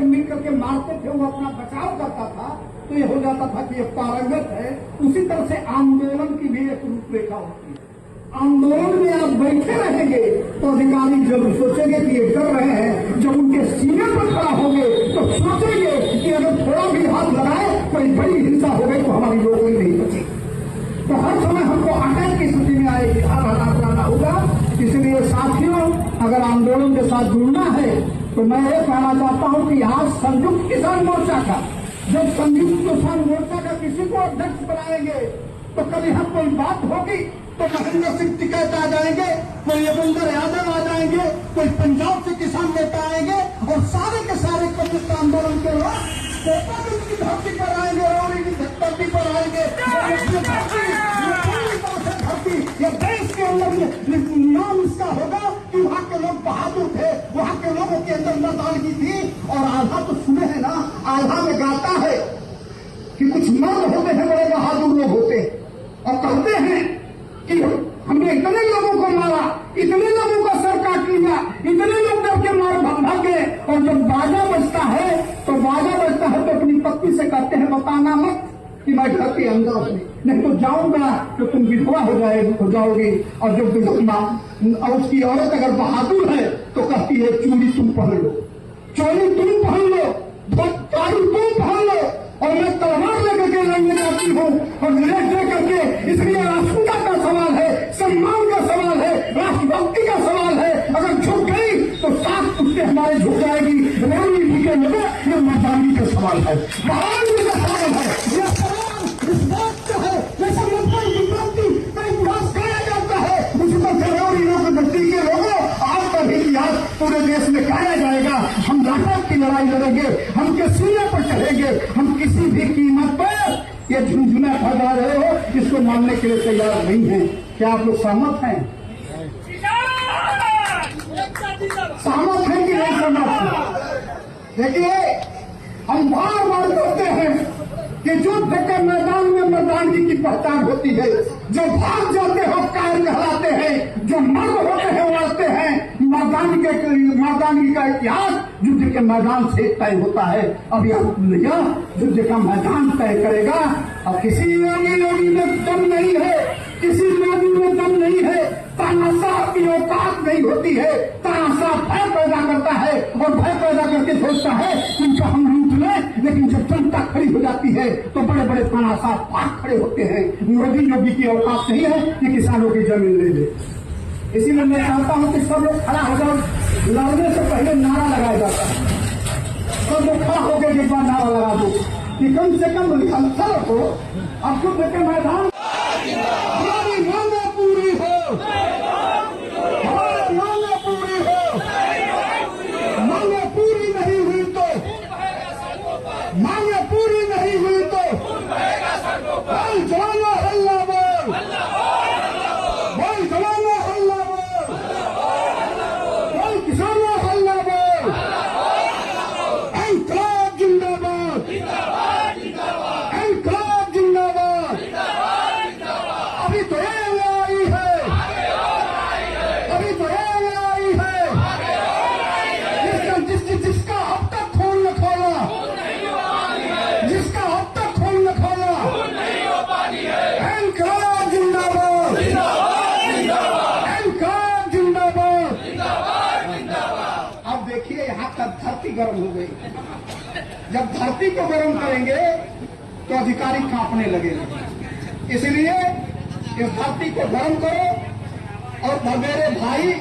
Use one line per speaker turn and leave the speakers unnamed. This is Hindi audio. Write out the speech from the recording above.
लोग मिल करके मारते थे, वो अपना बचाव करता था, तो ये हो जाता था कि ये पारंगत है। उसी तरह से आंदोलन की भी एक रूपरेखा होती है। आंदोलन में आप बैठे रहेंगे तो अधिकारी जब सोचेंगे कि ये कर रहे हैं, जब उनके सीने पर खड़ा होंगे तो सोचेंगे कि अगर थोड़ा भी हाथ लगाए कोई बड़ी हिंसा हो गई तो हमारी नौकरी नहीं बची। तो हर समय हमको अटैक की स्थिति में आएगी, हर हालात लाना होगा। इसलिए साथियों, अगर आंदोलन के साथ जुड़ना है तो मैं ये कहना चाहता हूं कि आज संयुक्त किसान मोर्चा का, जब संयुक्त किसान मोर्चा का किसी को अध्यक्ष बनाएंगे तो कल यहाँ कोई बात होगी तो महेंद्र सिंह टिकैत आ जाएंगे, कोई योगेंद्र यादव आ जाएंगे, कोई पंजाब से किसान नेता आएंगे और सारे के सारे कम्युनिस्ट आंदोलन के लोग की धरती पर आएंगे, रौड़ी की धरती पर आएंगे। धरती ये देश के अंदर नियम इसका होगा कि वहाँ के लोग बहादुर थे, वहाँ के लोगों के अंदर मर्दानगी थी। और आल्हा तो सुने हैं ना, आल्हा में गाता है कि कुछ मर्द होते हैं, बड़े बहादुर लोग होते हैं, और कहते हैं कि हमने इतने लोगों को मारा, इतने लोगों का सर काट लिया, इतने लोग डर के मार भागे। और जब बाजा बजता है तो अपनी पत्नी से कहते हैं बताना मत कि मैं घर के अंदर हूँ, नहीं तो जाऊंगा तो तुम विधवा हो जाओगी। और जब विधवा और उसकी औरत अगर बहादुर है तो कहती है चूड़ी तुम पहन लो, चोली तुम पहन लो, तारू तुम पहन लो, और मैं तलवार लेकर के लड़ने जाती हूँ और ले करके। इसलिए राष्ट्रपिता का सवाल है, सम्मान का सवाल है, राष्ट्रभक्ति का सवाल है। अगर झुक गई तो साथ पुश्ते हमारे झुक जाएगी। रैली जी के लोगों, ये मर्दानगी का सवाल है, बहादुरी का सवाल है। यह सवाल इस बात का है, जैसे मुंबई की क्रांति का इतिहास गाया जाता है, उसी पर जरूरी लोग गद्दी के लोगों आज का भी इतिहास पूरे देश में गाया जाएगा। हम राष्ट्र की लड़ाई लड़ेंगे, हम के सीने पर चढ़ेंगे, हम किसी भी कीमत पर ये झुंझुना फैला रहे हो इसको मानने के लिए तैयार नहीं है। क्या आप लोग सहमत हैं? सहमत हैं कि नहीं सहमत? देखिए, हम बार बार कहते हैं कि युद्ध के मैदान में मर्दानगी की पहचान होती है। जो भाग जाते हो कायर कहलाते हैं, जो मर्द होते हैं लड़ते हैं। मर्दानगी का इतिहास युद्ध के मैदान से तय होता है। अब यह युद्ध का मैदान तय करेगा। अब किसी योगी में दम नहीं है, किसी मोदी में दम नहीं है। तानाशाह की औकात नहीं होती है। तानाशाह भय पैदा करता है और भय पैदा करके सोचता है उनका हम लूट लें, लेकिन जब जनता खड़ी हो जाती है तो बड़े बड़े तानाशाह भाग खड़े होते हैं। मोदी योगी की औकात नहीं है कि किसानों की जमीन ले ले। इसीलिए मैं चाहता हूं कि सब लोग खड़ा हो जाओ। लड़ने से पहले नारा लगाया जाता है, सब लोग खड़ा होकर एक बार नारा लगा दो कि कम से कम अवसर हो। अब युद्ध के मैदान हमारी मांगे पूरी हो, हमारी मांगे पूरी हो। मांगे पूरी नहीं हुई तो, मांगे पूरी नहीं हुई तो बोल जवाना हल्ला बोल, बोल जवाना हल्ला बोल, बोल किसानों हल्ला बोल। इंकलाब जिंदाबाद, इंकलाब जिंदाबाद। अभी तो ये आई है, अभी तो ये आई है। जिसका अब तक खून न खोला, जिसका अब तक खून न खोला। इंकलाब जिंदाबाद, इंकलाब जिंदाबाद। अब देखिए यहाँ का धरती गर्म हो गई। जब धरती को गर्म करेंगे तो अधिकारी कांपने लगेंगे। इसलिए इस धरती को गर्म करो और मेरे भाई